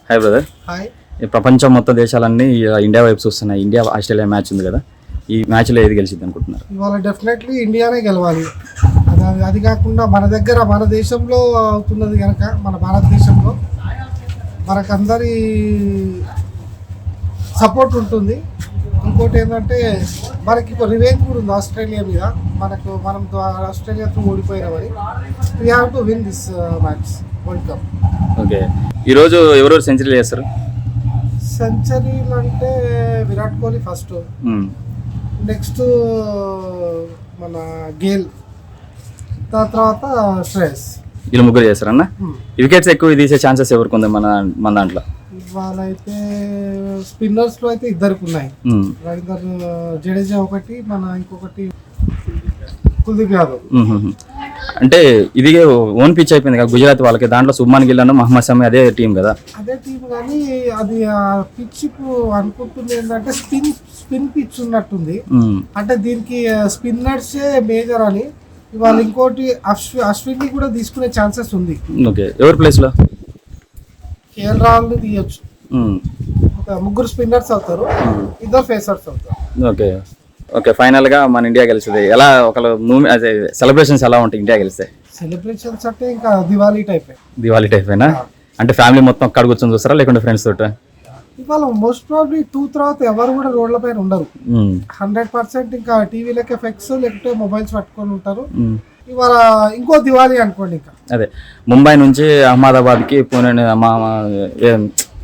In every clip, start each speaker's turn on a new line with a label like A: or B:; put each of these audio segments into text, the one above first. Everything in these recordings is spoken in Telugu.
A: Hi brother.
B: హాయ్.
A: ఈ ప్రపంచం మొత్తం దేశాలన్నీ ఇండియా వైపు చూస్తున్నాయి. ఇండియా ఆస్ట్రేలియా మ్యాచ్ ఉంది కదా, ఈ మ్యాచ్లో ఏది గెలిచింది అనుకుంటున్నారు?
B: ఇవాళ డెఫినెట్లీ ఇండియానే గెలవాలి. అది కాకుండా మన దేశంలో అవుతున్నది కనుక మన భారతదేశంలో మనకందరి సపోర్ట్ ఉంటుంది. ఇంకోటి ఏంటంటే మనకి ఇప్పుడు రివెంజ్ కూడా ఉంది ఆస్ట్రేలియా మీద. మనం ఆస్ట్రేలియాతో ఓడిపోయినామని. We have to win this match world cup.
A: Okay, ఈరోజు ఎవరెవరు సెంచరీలు చేస్తారు?
B: సెంచరీలు అంటే విరాట్ కోహ్లీ ఫస్ట్, నెక్స్ట్ మన గేల్, దాని తర్వాత శ్రేయస్.
A: వీళ్ళు ముగ్గురు చేస్తారన్న. వికెట్స్ ఎక్కువ తీసే ఛాన్సెస్ ఎవరికి ఉంది మన దాంట్లో?
B: ఇవాళ అయితే స్పిన్నర్స్ లో అయితే ఇద్దరికి ఉన్నాయి. రవీందర్ జడేజా ఒకటి, ఇంకొకటి కుల్దీప్ యాదవ్.
A: అంటే ఇది ఓన్ పిచ్ అయిపోయింది కదా గుజరాత్ వాళ్ళకి. దాంట్లో సుబ్మాన్ గిల్ అన్న మహమ్మద్ షమి అదే టీం కదా.
B: అదే టీం కానీ అది పిచ్ ఇప్పుడు అనుకుంటుంది ఏంటంటే స్పిన్ పిచ్ ఉన్నట్టుంది. అంటే దీనికి స్పిన్నర్సే మేజర్ అని. ఇవాళ ఇంకోటి అశ్విన్ కూడా తీసుకునే ఛాన్సెస్ ఉంది.
A: ఓకే, ఎవరి ప్లేస్ లో?
B: కేఎల్ రాహుల్ తీయొచ్చు. ముగ్గురు స్పిన్నర్స్ అవుతారు, ఇద్దరు ఫేసర్స్ అవుతారు.
A: ఓకే ఓకే, ఫైనల్ గా మన ఇండియా గెలుస్తుంది. ఎలా ఒకళ్ళు సెలబ్రేషన్స్ ఎలా ఉంటాయి ఇండియా గెలిస్తే?
B: సెలబ్రేషన్స్ అంటే ఇంకా దివాళీ
A: టైపేనా? అంటే ఫ్యామిలీ మొత్తం అక్కడ కూర్చొని చూస్తారా లేకుంటే ఫ్రెండ్స్ తోట?
B: ఇవాళ మోస్ట్ ప్రాబ్లీ 2 తర్వాత ఎవరు కూడా రోడ్ల పైన ఉండరు. 100% ఇంకా టీవీలకే ఎఫెక్ట్స్ లేకపోతే మొబైల్స్ పట్టుకొని ఉంటారు. ఇవాళ ఇంకో దివాళీ అనుకోండి. ఇంకా
A: అదే ముంబై నుంచి అహ్మదాబాద్కి, పూణే,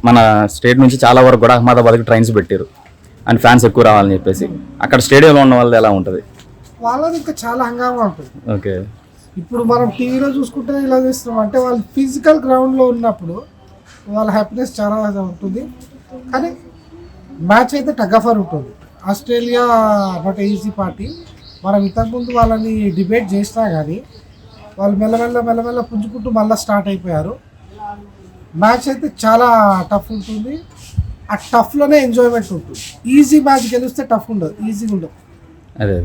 A: మన స్టేట్ నుంచి చాలా వరకు కూడా అహ్మదాబాద్కి ట్రైన్స్ పెట్టారు అండ్ ఫ్యాన్స్ ఎక్కువ రావాలని చెప్పేసి. అక్కడ స్టేడియంలో ఉన్న వాళ్ళది ఎలా ఉంటుంది?
B: వాళ్ళది ఇంకా చాలా హంగామా ఉంటుంది.
A: ఓకే,
B: ఇప్పుడు మనం టీవీలో చూసుకుంటే ఇలా చేస్తున్నాం అంటే వాళ్ళు ఫిజికల్ గ్రౌండ్లో ఉన్నప్పుడు వాళ్ళ హ్యాపీనెస్ చాలా ఉంటుంది. కానీ మ్యాచ్ అయితే టగఫర్ ఉంటుంది. Australia not easy party. మనం ఇంతకుముందు వాళ్ళని డిబేట్ చేసినా కానీ వాళ్ళు మెల్లమెల్ల పుంజుకుంటూ మళ్ళీ స్టార్ట్ అయిపోయారు. మ్యాచ్ అయితే చాలా టఫ్ ఉంటుంది. ఆ టఫ్లోనే ఎంజాయ్మెంట్ ఉంటుంది. ఈజీ మ్యాచ్ గెలిస్తే టఫ్ ఉండదు, ఈజీగా ఉండదు.
A: అదే